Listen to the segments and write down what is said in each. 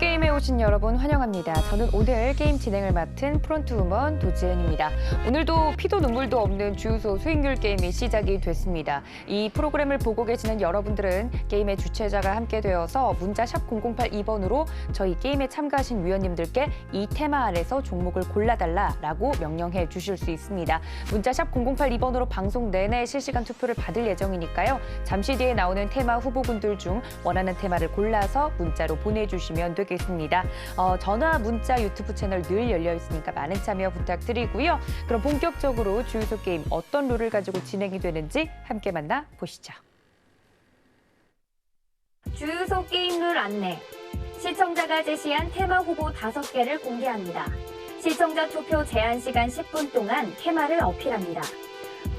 게임에 오신 여러분 환영합니다. 저는 오늘 게임 진행을 맡은 프론트우먼 도지은입니다. 오늘도 피도 눈물도 없는 주유소 수익률 게임이 시작이 됐습니다. 이 프로그램을 보고 계시는 여러분들은 게임의 주최자가 함께 되어서 문자 샵 0082번으로 저희 게임에 참가하신 위원님들께 이 테마 아래서 종목을 골라달라라고 명령해 주실 수 있습니다. 문자 샵 0082번으로 방송 내내 실시간 투표를 받을 예정이니까요. 잠시 뒤에 나오는 테마 후보군들 중 원하는 테마를 골라서 문자로 보내주시면 되겠습니다. 전화, 문자, 유튜브 채널 늘 열려 있으니까 많은 참여 부탁드리고요. 그럼 본격적으로 주유소 게임 어떤 룰을 가지고 진행이 되는지 함께 만나보시죠. 주유소 게임 룰 안내. 시청자가 제시한 테마 후보 5개를 공개합니다. 시청자 투표 제한 시간 10분 동안 테마를 어필합니다.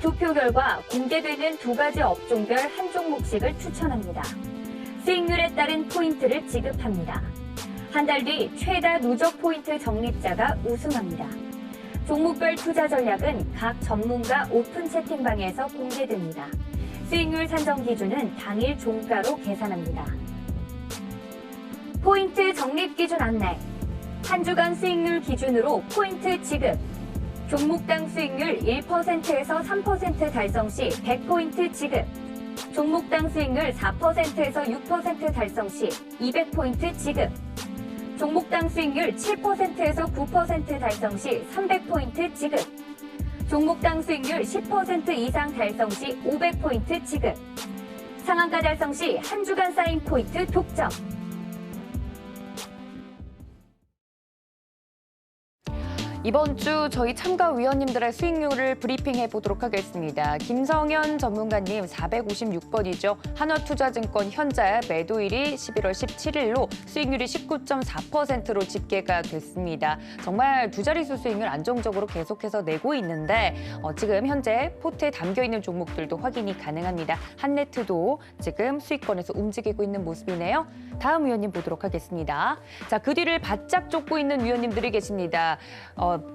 투표 결과 공개되는 2가지 업종별 한 종목씩을 추천합니다. 수익률에 따른 포인트를 지급합니다. 한 달 뒤 최다 누적 포인트 적립자가 우승합니다. 종목별 투자 전략은 각 전문가 오픈 채팅방에서 공개됩니다. 수익률 산정 기준은 당일 종가로 계산합니다. 포인트 적립 기준 안내. 한 주간 수익률 기준으로 포인트 지급. 종목당 수익률 1%에서 3% 달성 시 100포인트 지급. 종목당 수익률 4%에서 6% 달성 시 200포인트 지급. 종목당 수익률 7%에서 9% 달성 시 300포인트 지급. 종목당 수익률 10% 이상 달성 시 500포인트 지급. 상한가 달성 시 한 주간 쌓인 포인트 독점. 이번 주 저희 참가위원님들의 수익률을 브리핑해 보도록 하겠습니다. 김성현 전문가님 456번이죠. 한화투자증권 현재 매도일이 11월 17일로 수익률이 19.4%로 집계가 됐습니다. 정말 두 자릿수 수익률 안정적으로 계속해서 내고 있는데 지금 현재 포트에 담겨있는 종목들도 확인이 가능합니다. 한네트도 지금 수익권에서 움직이고 있는 모습이네요. 다음 위원님 보도록 하겠습니다. 자, 그 뒤를 바짝 쫓고 있는 위원님들이 계십니다.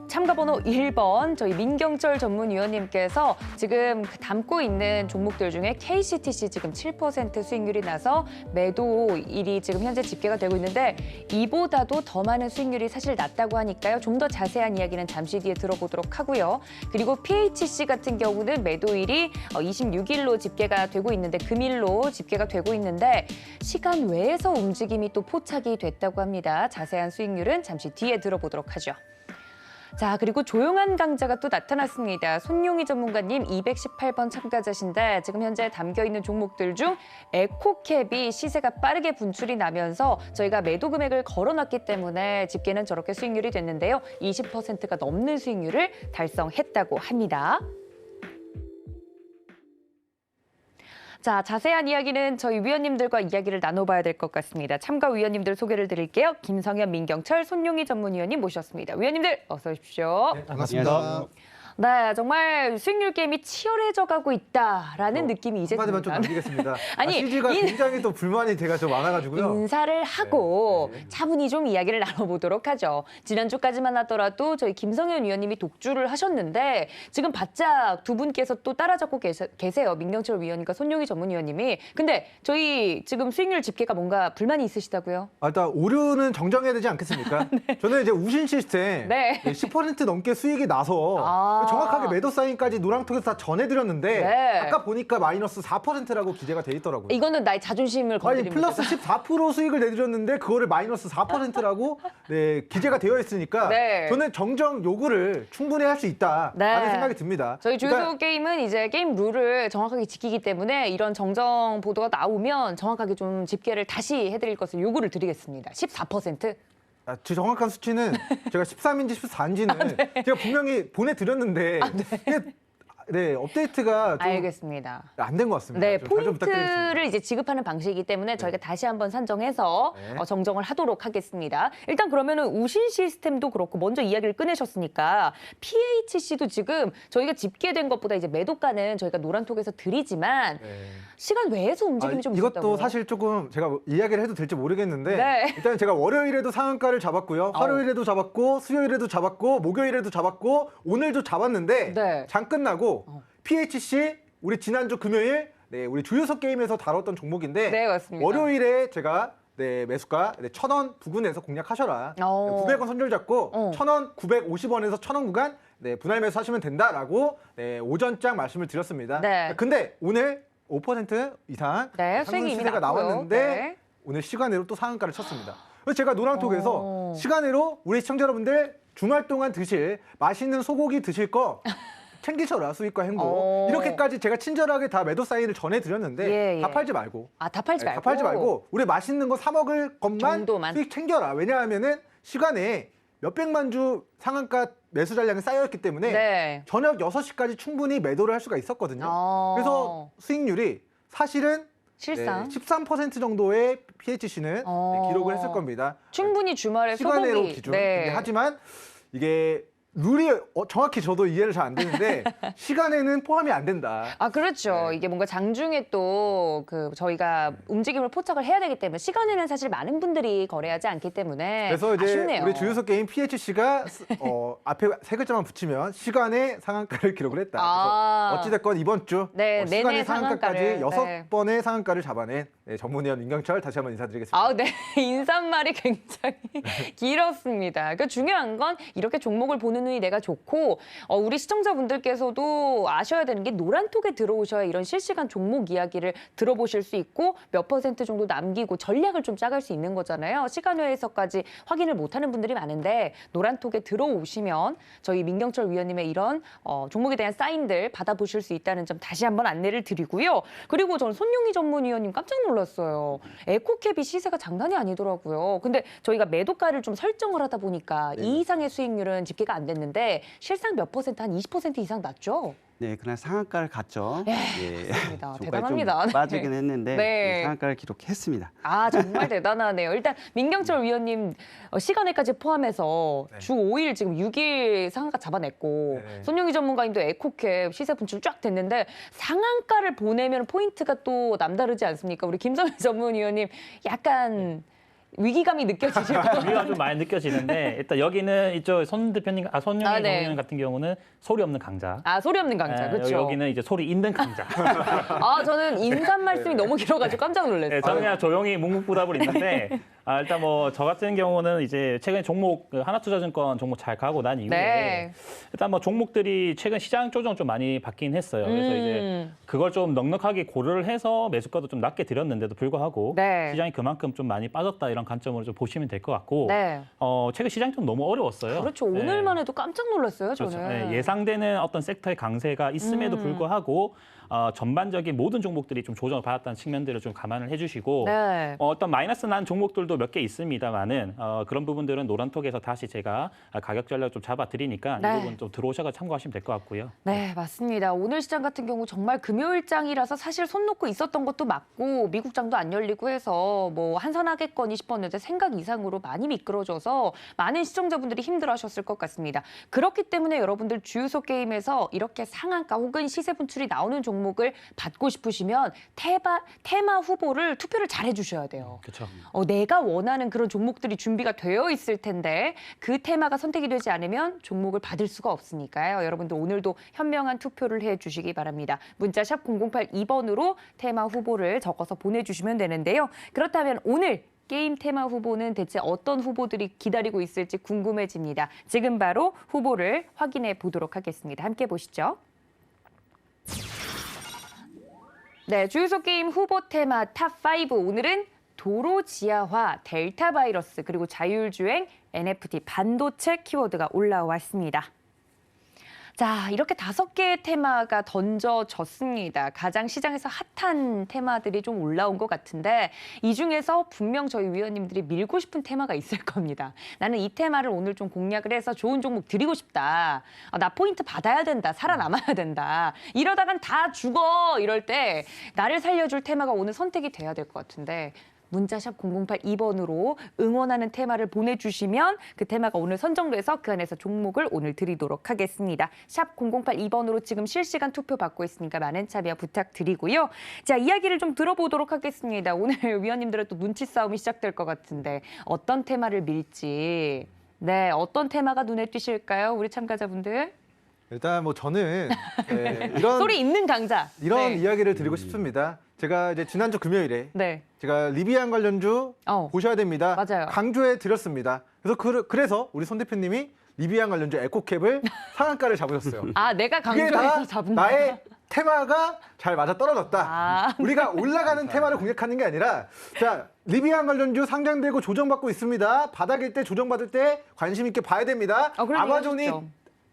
참가번호 1번 저희 민경철 전문위원님께서 지금 담고 있는 종목들 중에 KCTC 지금 7% 수익률이 나서 매도일이 지금 현재 집계가 되고 있는데 이보다도 더 많은 수익률이 사실 낮다고 하니까요. 좀 더 자세한 이야기는 잠시 뒤에 들어보도록 하고요. 그리고 PHC 같은 경우는 매도일이 26일로 집계가 되고 있는데 금일로 집계가 되고 있는데 시간 외에서 움직임이 또 포착이 됐다고 합니다. 자세한 수익률은 잠시 뒤에 들어보도록 하죠. 자, 그리고 조용한 강자가 또 나타났습니다. 손용희 전문가님 218번 참가자신데 지금 현재 담겨있는 종목들 중 에코캡이 시세가 빠르게 분출이 나면서 저희가 매도 금액을 걸어놨기 때문에 집계는 저렇게 수익률이 됐는데요. 20%가 넘는 수익률을 달성했다고 합니다. 자, 자세한 이야기는 저희 위원님들과 이야기를 나눠봐야 될 것 같습니다. 참가 위원님들 소개를 드릴게요. 김성현, 민경철, 손용희 전문위원님 모셨습니다. 위원님들 어서 오십시오. 네, 반갑습니다. 네, 정말 수익률 게임이 치열해져 가고 있다라는 느낌이 이제 한마디만 듭니다. 좀 남기겠습니다. 아니, CG가 굉장히 또 불만이 제가 좀 많아가지고요. 인사를 하고 네. 차분히 좀 이야기를 나눠보도록 하죠. 지난주까지만 하더라도 저희 김성현 위원님이 독주를 하셨는데 지금 바짝 두 분께서 또 따라잡고 계세요. 민경철 위원님과 손용희 전문위원님이. 근데 저희 지금 수익률 집계가 뭔가 불만이 있으시다고요? 일단 오류는 정정해야 되지 않겠습니까? 네. 저는 이제 우신 시스템 네. 10% 넘게 수익이 나서 정확하게 매도 사인까지 노랑톡에서 다 전해드렸는데 네. 아까 보니까 마이너스 4%라고 기재가 돼 있더라고요. 이거는 나의 자존심을 아니 건드리는 플러스 거죠. 14% 수익을 내드렸는데 그거를 마이너스 4%라고 네, 기재가 되어 있으니까 네. 저는 정정 요구를 충분히 할 수 있다라는 네. 생각이 듭니다. 저희 주유소 그러니까 게임은 이제 게임 룰을 정확하게 지키기 때문에 이런 정정 보도가 나오면 정확하게 좀 집계를 다시 해드릴 것을 요구를 드리겠습니다. 14%? 정확한 수치는 제가 13인지 14인지는 제가 분명히 보내드렸는데 이게 네, 업데이트가 좀 알겠습니다. 안 된 것 같습니다. 네, 좀 잘 좀 부탁드리겠습니다. 포인트를 이제 지급하는 방식이기 때문에 저희가 다시 한번 산정해서 네. 정정을 하도록 하겠습니다. 일단 그러면은 우신 시스템도 그렇고 먼저 이야기를 꺼내셨으니까 PHC도 지금 저희가 집계된 것보다 이제 매도가는 저희가 노란톡에서 드리지만 네. 시간 외에서 움직임이 좀 이것도 있었다고요? 사실 조금 제가 이야기를 해도 될지 모르겠는데 네. 일단 제가 월요일에도 상한가를 잡았고요. 화요일에도 잡았고 수요일에도 잡았고 목요일에도 잡았고 오늘도 잡았는데 네. 장 끝나고 PHC 우리 지난주 금요일 네, 우리 주유소 게임에서 다뤘던 종목인데 네, 맞습니다. 월요일에 제가 네, 매수가 1,000원 부근에서 공략하셔라. 어. 900원 선절 잡고 어. 1,000원, 950원에서 1,000원 구간 네, 분할 매수하시면 된다라고 네, 오전장 말씀을 드렸습니다. 네. 근데 오늘 5% 이상 네, 상승 수익이 이미 시세가 났고요. 나왔는데 네. 오늘 시간으로 또 상한가를 쳤습니다. 그래서 제가 노랑톡에서 어. 시간으로 우리 시청자 여러분들 주말 동안 드실 맛있는 소고기 드실 거 챙기셔라. 수익과 행복. 어. 이렇게까지 제가 친절하게 다 매도 사인을 전해드렸는데 예, 예. 다 팔지 말고. 아, 다 팔지 네, 말고. 다 팔지 말고 우리 맛있는 거 사 먹을 것만 정도만. 수익 챙겨라. 왜냐하면은 시간에 몇백만 주 상한가 매수 잔량이 쌓여있기 때문에 네. 저녁 6시까지 충분히 매도를 할 수가 있었거든요. 어. 그래서 수익률이 사실은 실상 13% 정도의 PHC는 어. 기록을 했을 겁니다. 충분히 주말에 시간으로 소고기. 기준. 네. 근데 하지만 이게 룰이 정확히 저도 이해를 잘 안 되는데 시간에는 포함이 안 된다. 아, 그렇죠. 네. 이게 뭔가 장중에 또 저희가 움직임을 포착을 해야 되기 때문에 시간에는 사실 많은 분들이 거래하지 않기 때문에 그래서 이제 아쉽네요. 우리 주유소 게임 PHC가 앞에 세 글자만 붙이면 시간의 상한가를 기록을 했다. 아. 그래서 어찌됐건 이번 주 네, 내내 시간의 상한가까지 상한가를, 6번의 상한가를 잡아낸 전문위원 민경철 다시 한번 인사드리겠습니다. 아, 네. 인사말이 굉장히 길었습니다. 그러니까 중요한 건 이렇게 종목을 보는 눈이 내가 좋고 우리 시청자분들께서도 아셔야 되는 게 노란톡에 들어오셔야 이런 실시간 종목 이야기를 들어보실 수 있고 몇 % 정도 남기고 전략을 좀 짜갈 수 있는 거잖아요. 시간외에서까지 확인을 못하는 분들이 많은데 노란톡에 들어오시면 저희 민경철 위원님의 이런 종목에 대한 사인들 받아보실 수 있다는 점 다시 한번 안내를 드리고요. 그리고 저는 손용희 전문위원님 깜짝 놀랐어요. 에코캡이 시세가 장난이 아니더라고요. 근데 저희가 매도가를 좀 설정을 하다 보니까 네. 이 이상의 수익률은 집계가 안 됐는데 실상 몇 %, 한 20% 이상 났죠? 네, 그날 상한가를 갔죠. 맞습니다. 주가에 대단합니다. 좀 빠지긴 했는데 네. 네, 상한가를 기록했습니다. 아, 정말 대단하네요. 일단 민경철 위원님 시간에까지 포함해서 네. 주 5일 지금 6일 상한가 잡아냈고 네. 손용희 전문가님도 에코캡 시세 분출 쫙 됐는데 상한가를 보내면 포인트가 또 남다르지 않습니까? 우리 김성희 전문위원님 약간 위기감이 느껴지실 거예요. 위기가 좀 많이 느껴지는데 일단 여기는 이쪽 손 대표님, 손용희 아, 네. 전문위원 같은 경우는 소리 없는 강자. 아, 소리 없는 강자. 예, 그렇죠. 여기는 이제 소리 있는 강자. 아, 저는 인사 말씀이 너무 길어가지고 깜짝 놀랐어요. 네, 저는 그냥 조용히 묵묵부답을 있는데 일단 뭐 저 같은 경우는 이제 최근에 종목 하나투자증권 종목 잘 가고 난 이후에 네. 일단 뭐 종목들이 최근 시장 조정 좀 많이 바뀌긴 했어요. 그래서 이제 그걸 좀 넉넉하게 고려를 해서 매수가도 좀 낮게 드렸는데도 불구하고 네. 시장이 그만큼 좀 많이 빠졌다 이런 관점으로 좀 보시면 될 것 같고 네. 최근 시장이 좀 너무 어려웠어요. 그렇죠. 네. 오늘만 해도 깜짝 놀랐어요, 그렇죠. 저는. 네, 예상되는 어떤 섹터의 강세가 있음에도 불구하고 전반적인 모든 종목들이 좀 조정을 받았다는 측면들을 좀 감안을 해주시고 네. 어떤 마이너스 난 종목들도 몇 개 있습니다만은 그런 부분들은 노란톡에서 다시 제가 가격 전략 좀 잡아드리니까 네. 이 부분 좀 들어오셔서 참고하시면 될 것 같고요. 네, 맞습니다. 오늘 시장 같은 경우 정말 금요일장이라서 사실 손 놓고 있었던 것도 맞고 미국장도 안 열리고 해서 뭐 한산하겠거니 싶었는데 생각 이상으로 많이 미끄러져서 많은 시청자분들이 힘들어하셨을 것 같습니다. 그렇기 때문에 여러분들 주유소 게임에서 이렇게 상한가 혹은 시세 분출이 나오는 종목을 받고 싶으시면 테마 후보를 투표를 잘 해주셔야 돼요. 그렇죠. 내가 원하는 그런 종목들이 준비가 되어 있을 텐데 그 테마가 선택이 되지 않으면 종목을 받을 수가 없으니까요. 여러분들 오늘도 현명한 투표를 해주시기 바랍니다. 문자 샵 0082번으로 테마 후보를 적어서 보내주시면 되는데요. 그렇다면 오늘 게임 테마 후보는 대체 어떤 후보들이 기다리고 있을지 궁금해집니다. 지금 바로 후보를 확인해 보도록 하겠습니다. 함께 보시죠. 네, 주유소 게임 후보 테마 탑5 오늘은 도로 지하화, 델타 바이러스, 그리고 자율주행, NFT, 반도체 키워드가 올라왔습니다. 자, 이렇게 5개의 테마가 던져졌습니다. 가장 시장에서 핫한 테마들이 좀 올라온 것 같은데 이 중에서 분명 저희 위원님들이 밀고 싶은 테마가 있을 겁니다. 나는 이 테마를 오늘 좀 공략을 해서 좋은 종목 드리고 싶다. 나 포인트 받아야 된다. 살아남아야 된다. 이러다간 다 죽어. 이럴 때 나를 살려줄 테마가 오늘 선택이 돼야 될 것 같은데 문자샵 0082번으로 응원하는 테마를 보내주시면 그 테마가 오늘 선정돼서 그 안에서 종목을 오늘 드리도록 하겠습니다. 샵 0082번으로 지금 실시간 투표 받고 있으니까 많은 참여 부탁드리고요. 자, 이야기를 좀 들어보도록 하겠습니다. 오늘 위원님들의 또 눈치 싸움이 시작될 것 같은데 어떤 테마를 밀지. 네, 어떤 테마가 눈에 띄실까요? 우리 참가자분들. 일단 뭐 저는 네, 이런 소리 있는 강자. 네. 이야기를 드리고 싶습니다. 제가 이제 지난주 금요일에 네. 제가 리비안 관련주 보셔야 됩니다. 맞아요. 강조해 드렸습니다. 그래서 우리 손 대표님이 리비안 관련주 에코캡을 상한가를 잡으셨어요. 아, 내가 그게 강조해서 다 잡은 거야. 나의 테마가 잘 맞아 떨어졌다. 아. 우리가 올라가는 테마를 공략하는 게 아니라 자 리비안 관련주 상장되고 조정받고 있습니다. 바닥일 때 조정받을 때 관심 있게 봐야 됩니다. 그런 얘기 하셨죠.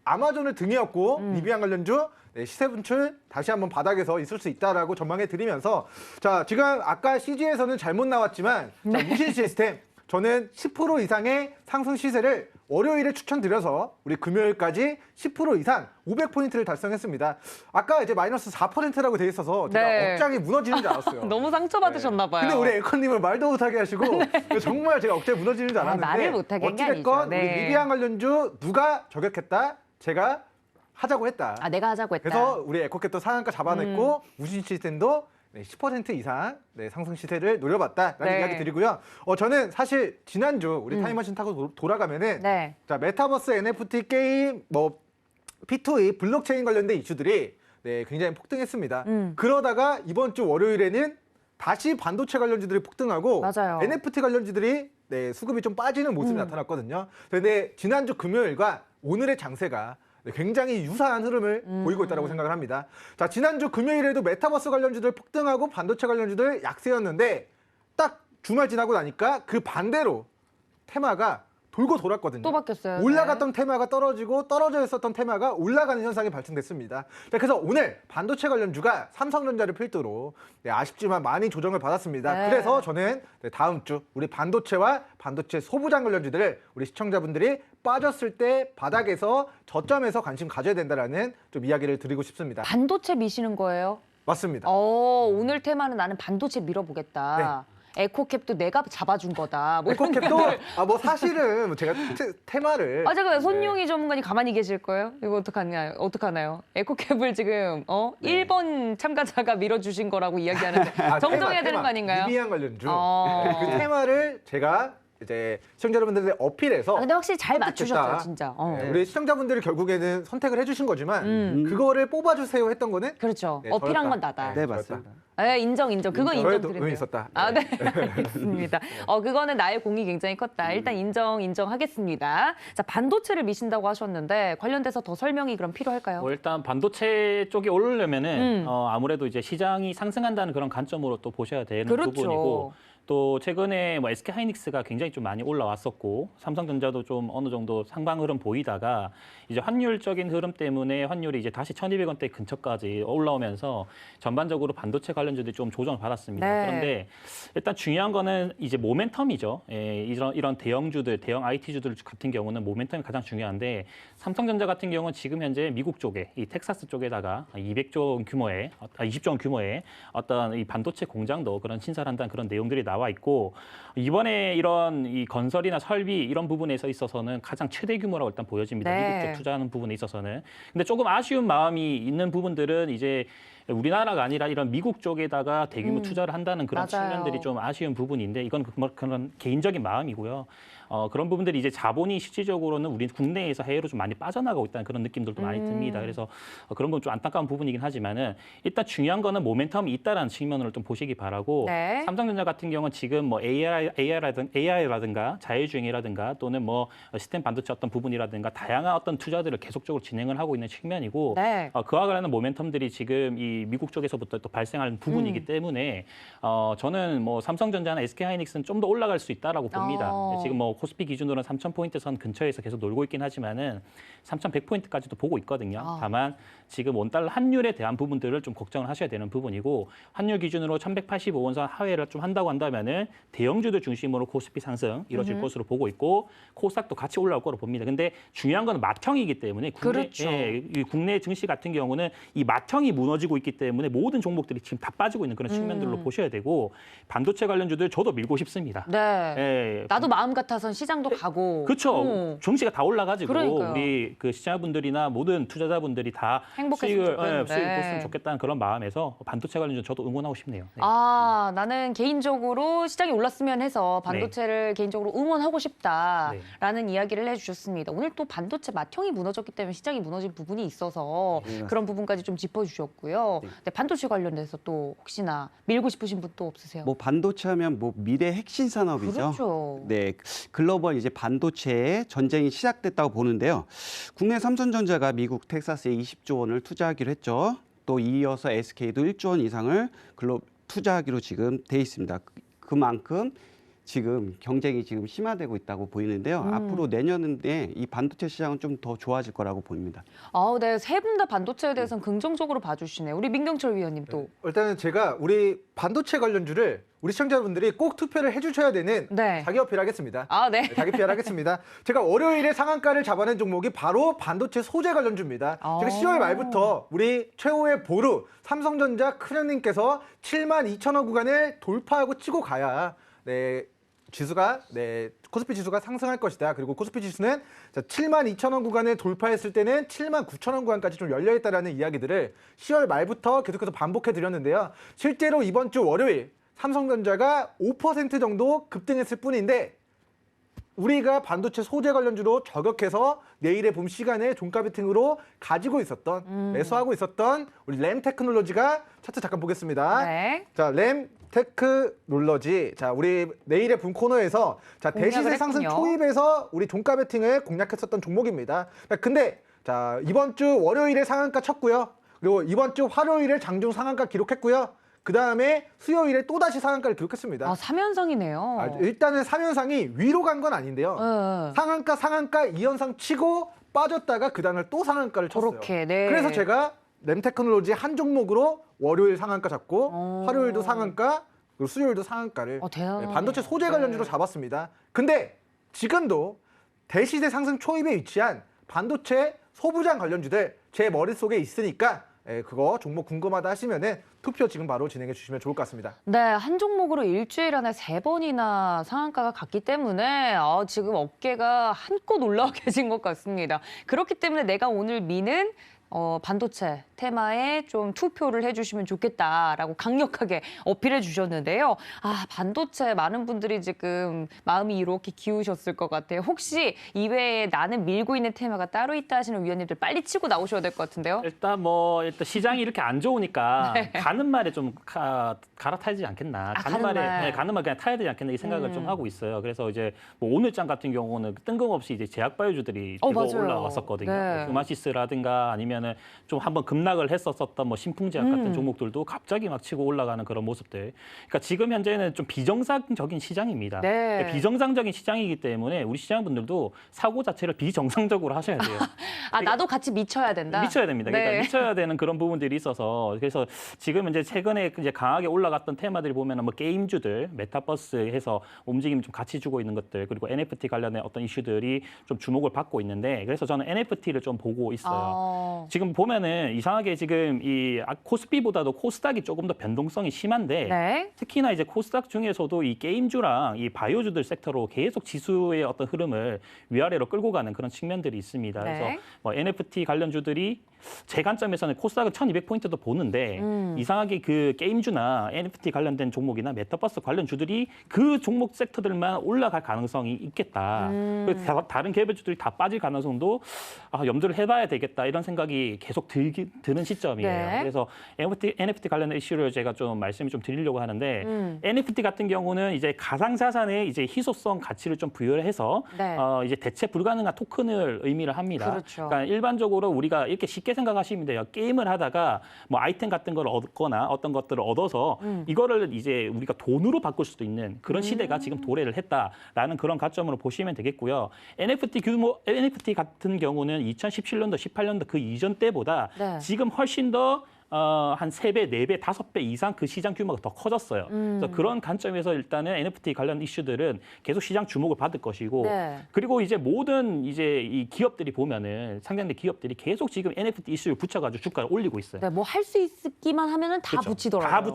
아마존을 등에 업고 리비안 관련주 시세 분출 다시 한번 바닥에서 있을 수 있다라고 전망해 드리면서 자 지금 아까 CG에서는 잘못 나왔지만 자, 무신 시스템 저는 10% 이상의 상승 시세를 월요일에 추천드려서 우리 금요일까지 10% 이상 500포인트를 달성했습니다. 아까 이제 마이너스 4%라고 돼 있어서 제가 네. 억장이 무너지는 줄 알았어요. 너무 상처받으셨나 봐요. 근데 우리 앵커님을 말도 못하게 하시고 정말 제가 억장이 무너지는 줄 알았는데 말을 못하게 한게 어찌됐건 아니죠. 네. 우리 리비안 관련주 누가 저격했다? 제가 하자고 했다. 아, 내가 하자고 했다. 그래서 우리 에코캡도 상한가 잡아냈고 무신 시스템도 10% 이상 상승 시세를 노려봤다라는 네. 이야기 드리고요. 저는 사실 지난주 우리 타임머신 타고 돌아가면은 네. 자 메타버스 NFT 게임 뭐 P2E 블록체인 관련된 이슈들이 굉장히 폭등했습니다. 그러다가 이번 주 월요일에는 다시 반도체 관련주들이 폭등하고 맞아요. NFT 관련주들이 수급이 좀 빠지는 모습이 나타났거든요. 그런데 지난주 금요일과 오늘의 장세가 굉장히 유사한 흐름을 보이고 있다고 생각을 합니다. 자, 지난주 금요일에도 메타버스 관련주들 폭등하고 반도체 관련주들 약세였는데 딱 주말 지나고 나니까 그 반대로 테마가 돌고 돌았거든요. 또 바뀌었어요. 올라갔던 테마가 떨어지고 떨어져 있었던 테마가 올라가는 현상이 발생됐습니다. 자, 그래서 오늘 반도체 관련주가 삼성전자를 필두로 아쉽지만 많이 조정을 받았습니다. 네. 그래서 저는 다음 주 우리 반도체와 반도체 소부장 관련주들을 우리 시청자분들이 빠졌을 때 바닥에서 저점에서 관심 가져야 된다라는 좀 이야기를 드리고 싶습니다. 반도체 미시는 거예요? 맞습니다. 오늘 테마는 나는 반도체 밀어보겠다. 에코캡도 내가 잡아준 거다. 뭐 이런 에코캡도 거를. 뭐 사실은 제가 테마를 잠깐만 손용희 전문가님 가만히 계실 거예요? 이거 어떡하나요? 에코캡을 지금 1번 참가자가 밀어주신 거라고 이야기하는데 정정해야 되는 거 아닌가요? 리비안 관련주 어. 그 테마를 제가 이제 시청자 여러분들의 어필해서 근데 확실히 잘 맞추셨어요, 선택했다. 진짜. 우리 시청자분들이 결국에는 선택을 해주신 거지만 그거를 뽑아주세요 했던 거는 그렇죠. 네, 어필한 저였다. 건 나다. 네, 맞습니다. 네, 인정. 그건 저에도 인정드립니다. 의미 있었다. 아, 네. 알겠습니다. 그거는 나의 공이 굉장히 컸다. 일단 인정하겠습니다. 자, 반도체를 미신다고 하셨는데 관련돼서 더 설명이 그럼 필요할까요? 일단 반도체 쪽에 오르려면은 아무래도 이제 시장이 상승한다는 그런 관점으로 또 보셔야 되는 그렇죠. 부분이고 또 최근에 뭐 SK 하이닉스가 굉장히 좀 많이 올라왔었고 삼성전자도 좀 어느 정도 상방 흐름 보이다가 이제 환율적인 흐름 때문에 환율이 이제 다시 1,200원대 근처까지 올라오면서 전반적으로 반도체 관련주들이 좀 조정을 받았습니다. 네. 그런데 일단 중요한 거는 이제 모멘텀이죠. 이런 대형주들, 대형 IT주들 같은 경우는 모멘텀이 가장 중요한데 삼성전자 같은 경우는 지금 현재 미국 쪽에 이 텍사스 쪽에다가 200조 원 규모의 20조 원 규모의 어떤 이 반도체 공장도 그런 신설을 한다는 그런 내용들이 나와 있고 이번에 이런 이 건설이나 설비 이런 부분에서 있어서는 가장 최대 규모라고 일단 보여집니다. 네. 미국 쪽 투자하는 부분에 있어서는. 근데 조금 아쉬운 마음이 있는 부분들은 이제 우리나라가 아니라 이런 미국 쪽에다가 대규모 투자를 한다는 그런 맞아요. 측면들이 좀 아쉬운 부분인데 이건 그런 개인적인 마음이고요. 그런 부분들이 이제 자본이 실질적으로는 우리 국내에서 해외로 좀 많이 빠져나가고 있다는 그런 느낌들도 많이 듭니다. 그래서 그런 건 좀 안타까운 부분이긴 하지만은 일단 중요한 거는 모멘텀이 있다라는 측면으로 좀 보시기 바라고 네. 삼성전자 같은 경우는 지금 뭐 AI라든가 자율주행이라든가 또는 뭐 시스템 반도체 어떤 부분이라든가 다양한 어떤 투자들을 계속적으로 진행을 하고 있는 측면이고 네. 그와 관련한 모멘텀들이 지금 이 미국 쪽에서부터 또 발생하는 부분이기 때문에 저는 뭐 삼성전자나 SK하이닉스는 좀 더 올라갈 수 있다라고 봅니다. 지금 뭐 코스피 기준으로는 3,000포인트 선 근처에서 계속 놀고 있긴 하지만은 3,100포인트까지도 보고 있거든요. 다만 지금 원달러 환율에 대한 부분들을 좀 걱정을 하셔야 되는 부분이고 환율 기준으로 1,185원 선 하회를 좀 한다고 한다면은 대형주들 중심으로 코스피 상승 이뤄질 것으로 보고 있고 코스닥도 같이 올라올 거로 봅니다. 근데 중요한 건 맏형이기 때문에 그렇죠. 이 국내 증시 같은 경우는 이 맏형이 무너지고 있기 때문에 모든 종목들이 지금 다 빠지고 있는 그런 측면들로 보셔야 되고 반도체 관련주들 저도 밀고 싶습니다. 네. 예, 나도 마음 같아서 올라선 시장도 가고. 그렇죠. 증시가 다 올라가지고 그러니까요. 우리 그 시청자분들이나 모든 투자자분들이 다 행복했으면 좋겠는데. 수익을 보셨으면 좋겠다는 그런 마음에서 반도체 관련 저도 응원하고 싶네요. 네. 아, 나는 개인적으로 시장이 올랐으면 해서 반도체를 개인적으로 응원하고 싶다라는 이야기를 해주셨습니다. 오늘 또 반도체 맏형이 무너졌기 때문에 시장이 무너진 부분이 있어서 그런 부분까지 좀 짚어주셨고요. 네. 네, 반도체 관련돼서 또 혹시나 밀고 싶으신 분 또 없으세요? 뭐 반도체 하면 뭐 미래 핵심 산업이죠. 그렇죠. 네, 글로벌 이제 반도체 전쟁이 시작됐다고 보는데요. 국내 삼성전자가 미국 텍사스에 20조 원을 투자하기로 했죠. 또 이어서 SK도 1조 원 이상을 투자하기로 지금 돼 있습니다. 그만큼 지금 경쟁이 지금 심화되고 있다고 보이는데요. 앞으로 내년에 이 반도체 시장은 좀 더 좋아질 거라고 보입니다. 아, 네, 세 분 다 반도체에 대해서는 긍정적으로 봐주시네요. 우리 민경철 위원님 또. 일단은 제가 우리 반도체 관련주를 우리 시청자분들이 꼭 투표를 해주셔야 되는 네. 자기 어필 하겠습니다. 아, 네. 자기 PR 하겠습니다. 제가 월요일에 상한가를 잡아낸 종목이 바로 반도체 소재 관련주입니다. 제가 10월 말부터 우리 최후의 보루 삼성전자 큰형님께서 72,000원 구간을 돌파하고 치고 가야 지수가 코스피 지수가 상승할 것이다. 그리고 코스피 지수는 72,000원 구간을 돌파했을 때는 79,000원 구간까지 좀 열려 있다라는 이야기들을 10월 말부터 계속해서 반복해 드렸는데요. 실제로 이번 주 월요일 삼성전자가 5% 정도 급등했을 뿐인데 우리가 반도체 소재 관련주로 저격해서 내일의 봄 시간에 종가 베팅으로 가지고 있었던 매수하고 있었던 우리 램 테크놀로지가 차트 잠깐 보겠습니다. 네. 자, 램 테크놀로지. 자, 우리 내일의 봄 코너에서 자, 대시세 상승 했군요. 초입에서 우리 종가 베팅을 공략했었던 종목입니다. 근데 자, 이번 주 월요일에 상한가 쳤고요. 그리고 이번 주 화요일에 장중 상한가 기록했고요. 그 다음에 수요일에 또다시 상한가를 기록했습니다. 아, 3연상이네요. 일단은 3연상이 위로 간 건 아닌데요. 상한가 2연상 치고 빠졌다가 그 다음에 또 상한가를 쳤어요. 그렇게, 네. 그래서 제가 램테크놀로지 한 종목으로 월요일 상한가 잡고 화요일도 상한가 그리고 수요일도 상한가를 대단하네요. 반도체 소재 관련주로 네. 잡았습니다. 근데 지금도 대시세 상승 초입에 위치한 반도체 소부장 관련주들 제 머릿속에 있으니까 그거 종목 궁금하다 하시면은 투표 지금 바로 진행해 주시면 좋을 것 같습니다. 네, 한 종목으로 일주일 안에 3번이나 상한가가 갔기 때문에 지금 어깨가 한껏 올라와 계신 것 같습니다. 그렇기 때문에 내가 오늘 미는 반도체 테마에 좀 투표를 해주시면 좋겠다라고 강력하게 어필해 주셨는데요. 아, 반도체 많은 분들이 지금 마음이 이렇게 기우셨을 것 같아요. 혹시 이외에 나는 밀고 있는 테마가 따로 있다 하시는 위원님들 빨리 치고 나오셔야 될 것 같은데요. 일단 시장이 이렇게 안 좋으니까 가는 말에 좀 갈아타지 않겠나. 가는 말. 가는 말 그냥 타야 되지 않겠나 이 생각을 좀 하고 있어요. 그래서 이제 뭐 오늘장 같은 경우는 뜬금없이 이제 제약바이오주들이 들고 맞아요. 올라왔었거든요. 네. 뭐 휴마시스라든가 아니면은 좀 한번 급락을 했었던 뭐 신풍제약 같은 종목들도 갑자기 막 치고 올라가는 그런 모습들. 그러니까 지금 현재는 좀 비정상적인 시장입니다. 네. 비정상적인 시장이기 때문에 우리 시장분들도 사고 자체를 비정상적으로 하셔야 돼요. 아, 나도 같이 미쳐야 된다. 미쳐야 됩니다. 그러니까 네. 미쳐야 되는 그런 부분들이 있어서 그래서 지금 이제 최근에 이제 강하게 올라갔던 테마들이 보면은 뭐 게임주들, 메타버스 해서 움직임 좀 같이 주고 있는 것들 그리고 NFT 관련된 어떤 이슈들이 좀 주목을 받고 있는데 그래서 저는 NFT를 좀 보고 있어요. 지금 보면은 이상하게 지금 이 코스피보다도 코스닥이 조금 더 변동성이 심한데 네. 특히나 이제 코스닥 중에서도 이 게임주랑 이 바이오주들 섹터로 계속 지수의 어떤 흐름을 위아래로 끌고 가는 그런 측면들이 있습니다. 네. 그래서 뭐 NFT 관련주들이 제 관점에서는 코스닥은 1200포인트도 보는데 이상하게 그 게임주나 NFT 관련된 종목이나 메타버스 관련 주들이 그 종목 섹터들만 올라갈 가능성이 있겠다. 그리고 다른 개별주들이 다 빠질 가능성도 염두를 해봐야 되겠다 이런 생각이 계속 드는 시점이에요. 네. 그래서 NFT 관련된 이슈를 제가 좀 말씀을 좀 드리려고 하는데 NFT 같은 경우는 이제 가상자산에 이제 희소성 가치를 좀 부여를 해서 네. 이제 대체 불가능한 토큰을 의미를 합니다. 그렇죠. 그러니까 일반적으로 우리가 이렇게 쉽게 생각하시면 돼요. 게임을 하다가 뭐 아이템 같은 걸 얻거나 어떤 것들을 얻어서 이거를 이제 우리가 돈으로 바꿀 수도 있는 그런 시대가 지금 도래를 했다라는 그런 관점으로 보시면 되겠고요. NFT 같은 경우는 2017년도, 18년도 그 이전 때보다 네. 지금 훨씬 더 한 3배, 4배, 5배 이상 그 시장 규모가 더 커졌어요. 그래서 그런 관점에서 일단은 NFT 관련 이슈들은 계속 시장 주목을 받을 것이고 네. 그리고 이제 모든 이제 이 기업들이 보면은 상장된 기업들이 계속 지금 NFT 이슈를 붙여가지고 주가를 올리고 있어요. 네, 뭐 할 수 있기만 하면은 다 그렇죠. 붙이더라고요.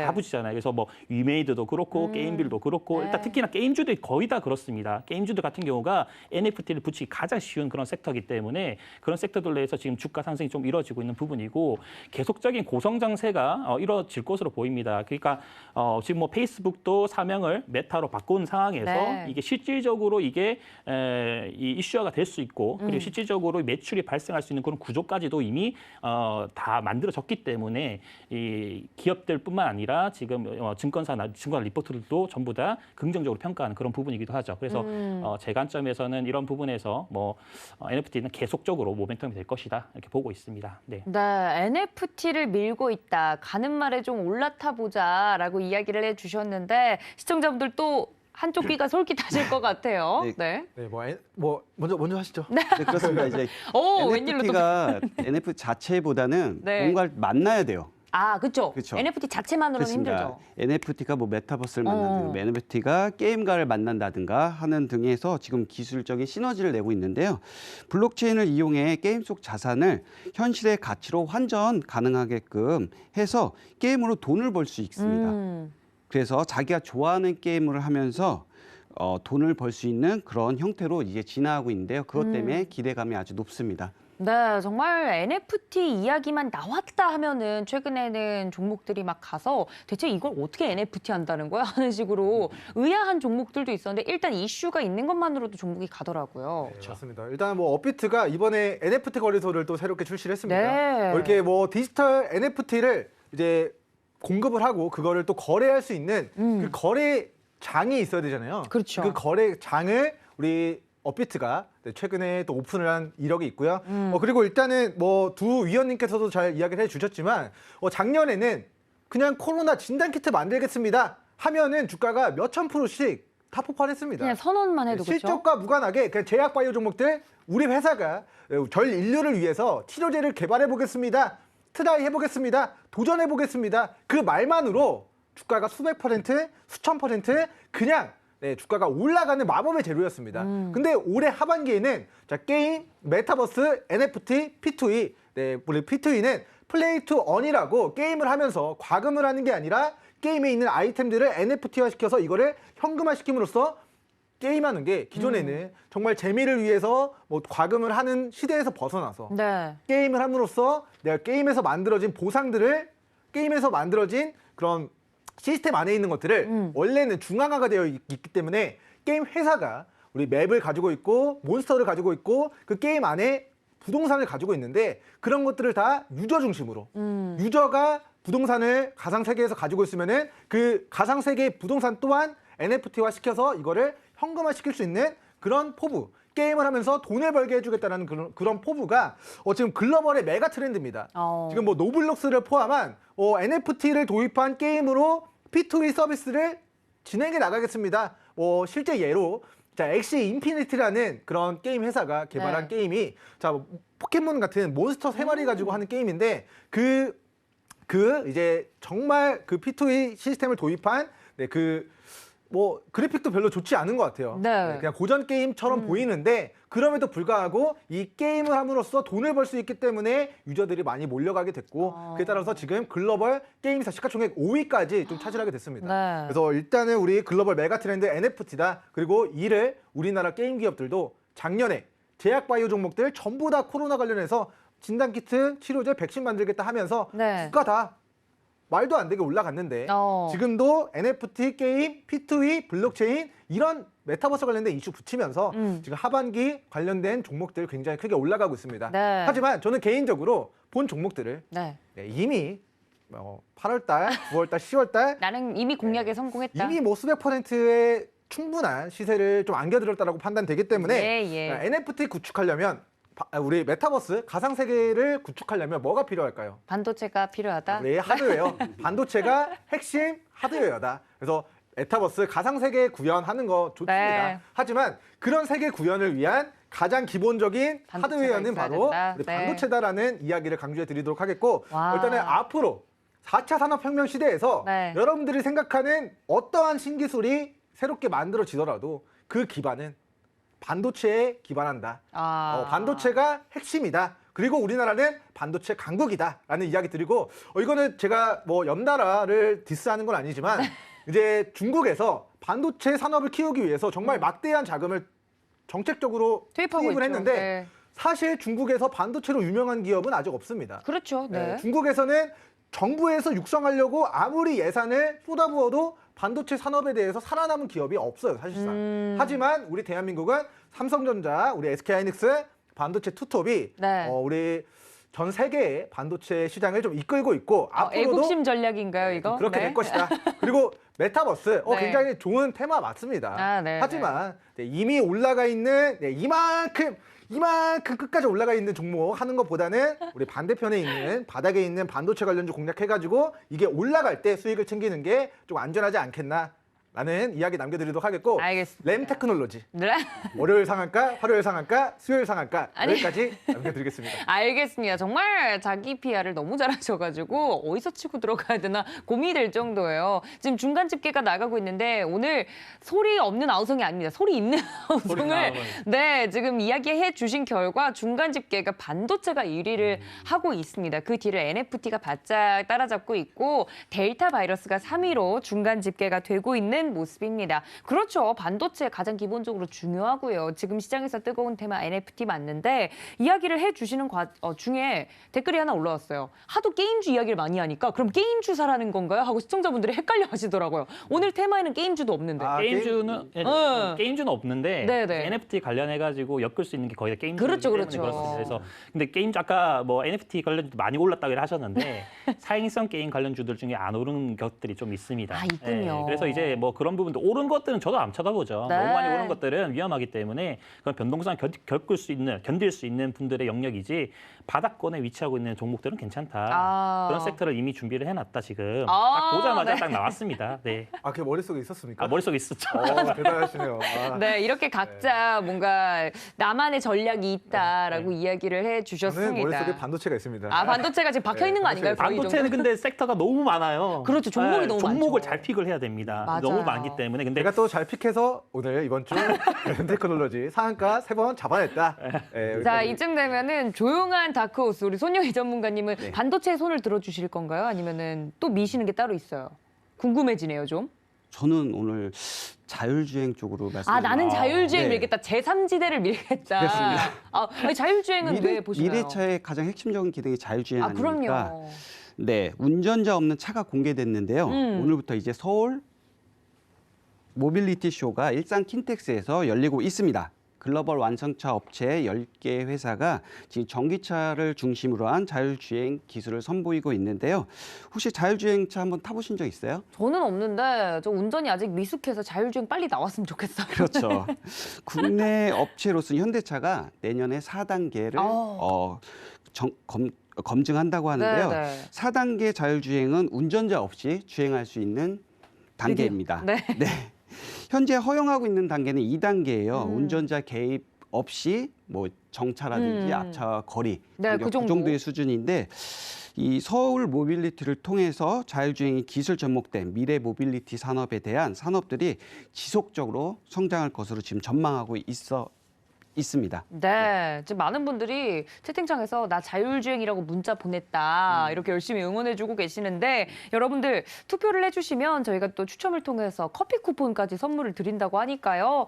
다 붙이잖아요. 그래서 뭐 위메이드도 그렇고 게임빌도 그렇고 네. 일단 특히나 게임주들이 거의 다 그렇습니다. 게임주들 같은 경우가 NFT를 붙이기 가장 쉬운 그런 섹터이기 때문에 그런 섹터들로 해서 지금 주가 상승이 좀 이루어지고 있는 부분이고 계속적인 고성장세가 이루어질 것으로 보입니다. 그러니까 지금 뭐 페이스북도 사명을 메타로 바꾼 상황에서 네. 이게 실질적으로 이게 이 이슈화가 될 수 있고 그리고 실질적으로 매출이 발생할 수 있는 그런 구조까지도 이미 다 만들어졌기 때문에 이 기업들뿐만 아니라 지금 증권사나 증권 리포트들도 전부 다 긍정적으로 평가하는 그런 부분이기도 하죠. 그래서 제 관점에서는 이런 부분에서 뭐 NFT는 계속적으로 모멘텀이 될 것이다 이렇게 보고 있습니다. 네. 네, NFT를 밀고 있다. 가는 말에 좀 올라타 보자라고 이야기를 해주셨는데 시청자분들 또 한쪽 귀가 솔깃하실 것 같아요. 네. 네. 네, 뭐 먼저 하시죠. 네, 그렇습니다. 이제 오, 웬일로 또. NFT가 NFT 자체보다는 네. 뭔가를 만나야 돼요. 아, 그렇죠. 그쵸. NFT 자체만으로는 힘들죠. NFT가 뭐 메타버스를 만난다든가, NFT가 게임가를 만난다든가 하는 등에서 지금 기술적인 시너지를 내고 있는데요. 블록체인을 이용해 게임 속 자산을 현실의 가치로 환전 가능하게끔 해서 게임으로 돈을 벌 수 있습니다. 그래서 자기가 좋아하는 게임을 하면서 돈을 벌 수 있는 그런 형태로 이제 진화하고 있는데요. 그것 때문에 기대감이 아주 높습니다. 네, 정말 NFT 이야기만 나왔다 하면은 최근에는 종목들이 막 가서 대체 이걸 어떻게 NFT 한다는 거야? 하는 식으로 의아한 종목들도 있었는데 일단 이슈가 있는 것만으로도 종목이 가더라고요. 네, 맞습니다. 일단 뭐 업비트가 이번에 NFT 거래소를 또 새롭게 출시를 했습니다. 네. 이렇게 뭐 디지털 NFT를 이제 공급을 하고 그거를 또 거래할 수 있는 그 거래장이 있어야 되잖아요. 그렇죠. 그 거래장을 우리 업비트가 최근에 또 오픈을 한 이력이 있고요. 그리고 일단은 뭐 두 위원님께서도 잘 이야기를 해주셨지만 작년에는 그냥 코로나 진단키트 만들겠습니다 하면은 주가가 몇천 %씩 다 폭발했습니다. 그냥 선언만 해도 그렇죠. 실적과 무관하게 그냥 제약 바이오 종목들 우리 회사가 전 인류를 위해서 치료제를 개발해 보겠습니다. 트라이 해보겠습니다. 도전해 보겠습니다. 그 말만으로 주가가 수백 %, 수천 %, 그냥 주가가 올라가는 마법의 재료였습니다. 근데 올해 하반기에는 게임, 메타버스, NFT, P2E, 우리 P2E는 플레이 투 언이라고 게임을 하면서 과금을 하는 게 아니라 게임에 있는 아이템들을 NFT화 시켜서 이거를 현금화 시킴으로써 게임하는 게 기존에는 정말 재미를 위해서 뭐 과금을 하는 시대에서 벗어나서 네. 게임을 함으로써 내가 게임에서 만들어진 보상들을 게임에서 만들어진 그런 시스템 안에 있는 것들을 원래는 중앙화가 되어 있기 때문에 게임 회사가 우리 맵을 가지고 있고 몬스터를 가지고 있고 그 게임 안에 부동산을 가지고 있는데 그런 것들을 다 유저 중심으로 유저가 부동산을 가상세계에서 가지고 있으면은 그 가상세계의 부동산 또한 NFT화 시켜서 이거를 현금화 시킬 수 있는 그런 포부, 게임을 하면서 돈을 벌게 해주겠다는 그런 포부가 지금 글로벌의 메가 트렌드입니다. 지금 뭐 노블록스를 포함한 NFT를 도입한 게임으로 P2E 서비스를 진행해 나가겠습니다. 실제 예로 엑시 인피니티라는 그런 게임 회사가 개발한 게임이 포켓몬 같은 몬스터 3마리 가지고 하는 게임인데 이제 정말 그 P2E 시스템을 도입한 뭐 그래픽도 별로 좋지 않은 것 같아요. 네. 그냥 고전 게임처럼 보이는데 그럼에도 불구하고 이 게임을 함으로써 돈을 벌 수 있기 때문에 유저들이 많이 몰려가게 됐고 그에 따라서 지금 글로벌 게임사 시가총액 5위까지 좀 차지하게 됐습니다. 네. 그래서 일단은 우리 글로벌 메가 트렌드 NFT다. 그리고 이를 우리나라 게임 기업들도 작년에 제약 바이오 종목들 전부 다 코로나 관련해서 진단키트, 치료제, 백신 만들겠다 하면서 주가 다 말도 안 되게 올라갔는데 지금도 NFT, 게임, P2E, 블록체인 이런 메타버스 관련된 이슈 붙이면서 지금 하반기 관련된 종목들 굉장히 크게 올라가고 있습니다. 네. 하지만 저는 개인적으로 본 종목들을 이미 8월달, 9월달, 10월달 나는 이미 공략에 성공했다. 이미 뭐 수백 %의 충분한 시세를 좀 안겨드렸다라고 판단되기 때문에 NFT 구축하려면 우리 메타버스 가상세계를 구축하려면 뭐가 필요할까요? 반도체가 필요하다. 우리 하드웨어. 반도체가 핵심 하드웨어다. 그래서 메타버스 가상세계 구현하는 거 좋습니다. 하지만 그런 세계 구현을 위한 가장 기본적인 반도체가 하드웨어는 있어야 바로 된다. 우리 네. 반도체다라는 이야기를 강조해 드리도록 하겠고 와. 일단은 앞으로 4차 산업혁명 시대에서 네. 여러분들이 생각하는 어떠한 신기술이 새롭게 만들어지더라도 그 기반은 반도체에 기반한다. 반도체가 핵심이다. 그리고 우리나라는 반도체 강국이다라는 이야기 드리고 이거는 제가 뭐 옆나라를 디스하는 건 아니지만 이제 중국에서 반도체 산업을 키우기 위해서 정말 막대한 자금을 정책적으로 투입하고 투입을 있죠. 했는데 네. 사실 중국에서 반도체로 유명한 기업은 아직 없습니다. 그렇죠. 네. 중국에서는 정부에서 육성하려고 아무리 예산을 쏟아부어도 반도체 산업에 대해서 살아남은 기업이 없어요, 사실상. 하지만 우리 대한민국은 삼성전자, 우리 SK하이닉스, 반도체 투톱이 네. 우리 전 세계의 반도체 시장을 좀 이끌고 있고 앞으로도 애국심 전략인가요, 이거? 그렇게 네. 될 것이다. 그리고 메타버스 네. 굉장히 좋은 테마 맞습니다. 네, 하지만 이미 올라가 있는 이만큼 끝까지 올라가 있는 종목 하는 것보다는 우리 반대편에 있는 바닥에 있는 반도체 관련주 공략해가지고 이게 올라갈 때 수익을 챙기는 게 좀 안전하지 않겠나라는 이야기 남겨드리도록 하겠고 알겠습니다. 램 테크놀로지 네. 월요일 상한가, 화요일 상한가, 수요일 상한가 아니. 여기까지 남겨드리겠습니다. 알겠습니다. 정말 자기 PR을 너무 잘하셔가지고 어디서 치고 들어가야 되나 고민이 될 정도예요. 지금 중간 집계가 나가고 있는데 오늘 소리 없는 아우성이 아닙니다. 소리 있는 아우성을 네 지금 이야기해 주신 결과 중간 집계가 반도체가 1위를 하고 있습니다. 그 뒤를 NFT가 바짝 따라잡고 있고 델타 바이러스가 3위로 중간 집계가 되고 있는 모습입니다. 그렇죠. 반도체 가장 기본적으로 중요하고요. 지금 시장에서 뜨거운 테마 NFT 맞는데 이야기를 해주시는 중에 댓글이 하나 올라왔어요. 하도 게임주 이야기를 많이 하니까 그럼 게임주 사라는 건가요? 하고 시청자분들이 헷갈려 하시더라고요. 오늘 테마에는 게임주도 없는데. 게임주는 없는데 네네. NFT 관련해가지고 엮을 수 있는 게 거의 다 게임주 그렇죠, 때문에 그렇죠. 그렇습니다. 그래서 근데 게임주 아까 뭐 NFT 관련주도 많이 올랐다고 하셨는데 사행성 게임 관련주들 중에 안 오른 것들이 좀 있습니다. 아, 있군요. 그래서 이제 뭐 그런 부분도 오른 것들은 저도 안 쳐다보죠. 네. 너무 많이 오른 것들은 위험하기 때문에 그런 변동성 견딜 수 있는 분들의 영역이지 바닥권에 위치하고 있는 종목들은 괜찮다. 그런 섹터를 이미 준비를 해놨다 지금. 딱 보자마자 네. 딱 나왔습니다. 네. 그게 머릿속에 있었습니까? 머릿속에 있었죠. 대단하시네요. 네, 이렇게 각자 뭔가 나만의 전략이 있다라고 이야기를 저는 해주셨습니다. 머릿속에 반도체가 있습니다. 반도체가 지금 박혀 있는 거 아닌가요? 거의 이 반도체는 정도? 근데 섹터가 너무 많아요. 그렇죠. 종목이 너무 종목을 많죠. 잘 픽을 해야 됩니다. 맞아요. 너무 많기 때문에. 근데 제가 또 잘 픽해서 오늘 이번 주 테크놀로지 상한가 3번 잡아냈다. 네, 자, 여기까지. 이쯤 되면은 조용한 다크호스 우리 손영희 전문가님은 네. 반도체에 손을 들어주실 건가요? 아니면은 또 미시는 게 따로 있어요? 궁금해지네요, 좀. 저는 오늘 자율주행 쪽으로 말씀드립니다. 나는 자율주행 네. 밀겠다. 제3지대를 밀겠다. 그렇습니다. 아니, 자율주행은 왜 보시나요? 미래차의 가장 핵심적인 기능이 자율주행 아닙니까? 그럼요. 네, 운전자 없는 차가 공개됐는데요. 오늘부터 이제 서울 모빌리티 쇼가 일산 킨텍스에서 열리고 있습니다. 글로벌 완성차 업체 10개 회사가 지금 전기차를 중심으로 한 자율주행 기술을 선보이고 있는데요. 혹시 자율주행차 한번 타보신 적 있어요? 저는 없는데 저 운전이 아직 미숙해서 자율주행 빨리 나왔으면 좋겠어요. 그렇죠. 국내 업체로서는 현대차가 내년에 4단계를 검증한다고 하는데요. 네. 4단계 자율주행은 운전자 없이 주행할 수 있는 단계입니다. 네. 현재 허용하고 있는 단계는 2단계예요. 운전자 개입 없이 뭐 정차라든지 앞차 거리 네, 그 정도. 정도의 수준인데 이 서울 모빌리티를 통해서 자율주행이 기술 접목된 미래 모빌리티 산업에 대한 산업들이 지속적으로 성장할 것으로 지금 전망하고 있습니다. 네, 지금 많은 분들이 채팅창에서 나 자율주행이라고 문자 보냈다 이렇게 열심히 응원해주고 계시는데 여러분들 투표를 해주시면 저희가 또 추첨을 통해서 커피 쿠폰까지 선물을 드린다고 하니까요.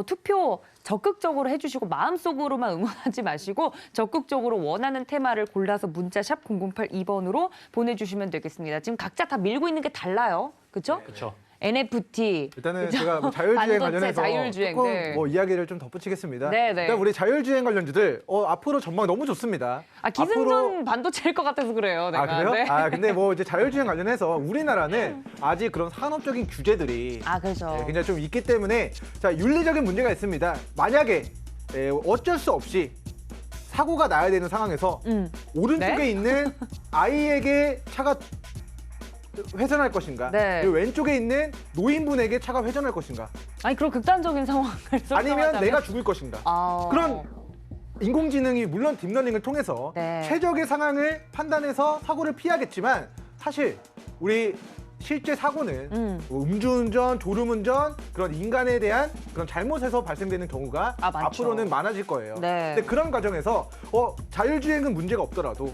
투표 적극적으로 해주시고 마음속으로만 응원하지 마시고 적극적으로 원하는 테마를 골라서 문자 샵 0082번으로 보내주시면 되겠습니다. 지금 각자 다 밀고 있는 게 달라요. 그렇죠? 그렇죠. NFT. 일단은 그죠? 제가 뭐 자율주행 반도체, 관련해서 자율주행, 조금 네. 뭐 이야기를 좀 덧붙이겠습니다. 네, 네. 일단 우리 자율주행 관련주들 앞으로 전망 너무 좋습니다. 기승전 반도체일 것 같아서 그래요. 내가. 그래요? 네. 근데 뭐 이제 자율주행 관련해서 우리나라는 아직 그런 산업적인 규제들이 그렇죠. 굉장히 좀 있기 때문에 자 윤리적인 문제가 있습니다. 만약에 어쩔 수 없이 사고가 나야 되는 상황에서 오른쪽에 네? 있는 아이에게 차가 회전할 것인가? 네. 그리고 왼쪽에 있는 노인분에게 차가 회전할 것인가? 아니 그런 극단적인 상황을 아니면 설정하자면- 내가 죽을 것인가? 아. 그런 인공지능이 물론 딥러닝을 통해서 네. 최적의 상황을 판단해서 사고를 피하겠지만 사실 우리 실제 사고는 뭐 음주운전, 졸음운전 그런 인간에 대한 그런 잘못에서 발생되는 경우가 많죠. 앞으로는 많아질 거예요. 네. 근데 그런 과정에서 자율주행은 문제가 없더라도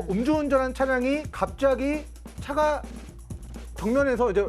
음주운전한 차량이 갑자기 차가 정면에서 이제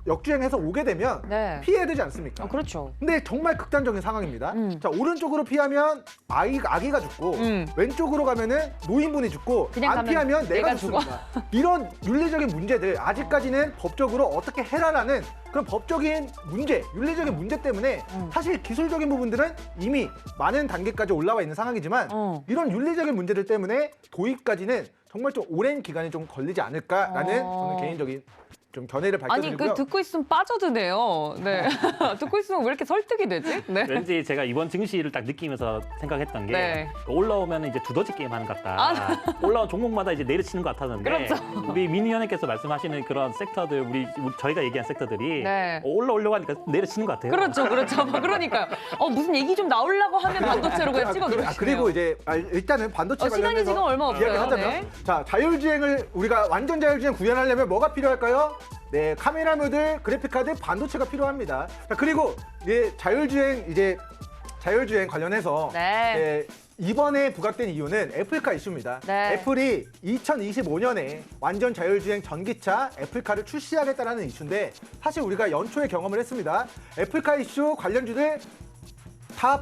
역주행해서 오게 되면 네. 피해야 되지 않습니까? 그렇죠. 근데 정말 극단적인 상황입니다. 자, 오른쪽으로 피하면 아기가 죽고 왼쪽으로 가면은 노인분이 죽고 그냥 안 가면 피하면 내가 내가 죽어. 죽습니다. 이런 윤리적인 문제들 아직까지는 법적으로 어떻게 해라라는 그런 법적인 문제, 윤리적인 문제 때문에 사실 기술적인 부분들은 이미 많은 단계까지 올라와 있는 상황이지만 이런 윤리적인 문제들 때문에 도입까지는 정말 좀 오랜 기간이 좀 걸리지 않을까라는 저는 개인적인 좀 견해를 아니 밝혀드리고요. 그 듣고 있으면 빠져드네요. 네. 듣고 있으면 왜 이렇게 설득이 되지? 네. 왠지 제가 이번 증시를 딱 느끼면서 생각했던 게 네. 올라오면 이제 두더지 게임 하는 것 같다. 올라온 종목마다 이제 내려치는 것 같았는데 그렇죠. 우리 민 의원님께서 말씀하시는 그런 섹터들 저희가 얘기한 섹터들이 네. 올라오려고 하니까 내려치는 것 같아요. 그렇죠. 그러니까요. 무슨 얘기 좀 나오려고 하면 반도체로 그냥 찍어주시네요. 그리고 이제 일단은 반도체 시간이 관련해서 지금 얼마 없어요. 이야기하자면 네. 자, 자율주행을 우리가 완전 자율주행 구현하려면 뭐가 필요할까요? 네, 카메라 모듈, 그래픽 카드, 반도체가 필요합니다. 자, 그리고 자율주행 관련해서 네. 이번에 부각된 이유는 애플카 이슈입니다. 네. 애플이 2025년에 완전 자율주행 전기차 애플카를 출시하겠다는 이슈인데 사실 우리가 연초에 경험을 했습니다. 애플카 이슈 관련주들 다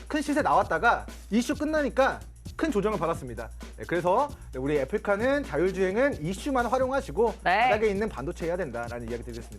큰 시세 나왔다가 이슈 끝나니까 큰 조정을 받았습니다. 네, 그래서 우리 애플카는 자율주행은 이슈만 활용하시고 네. 바닥에 있는 반도체 해야 된다라는 이야기 드리겠습니다.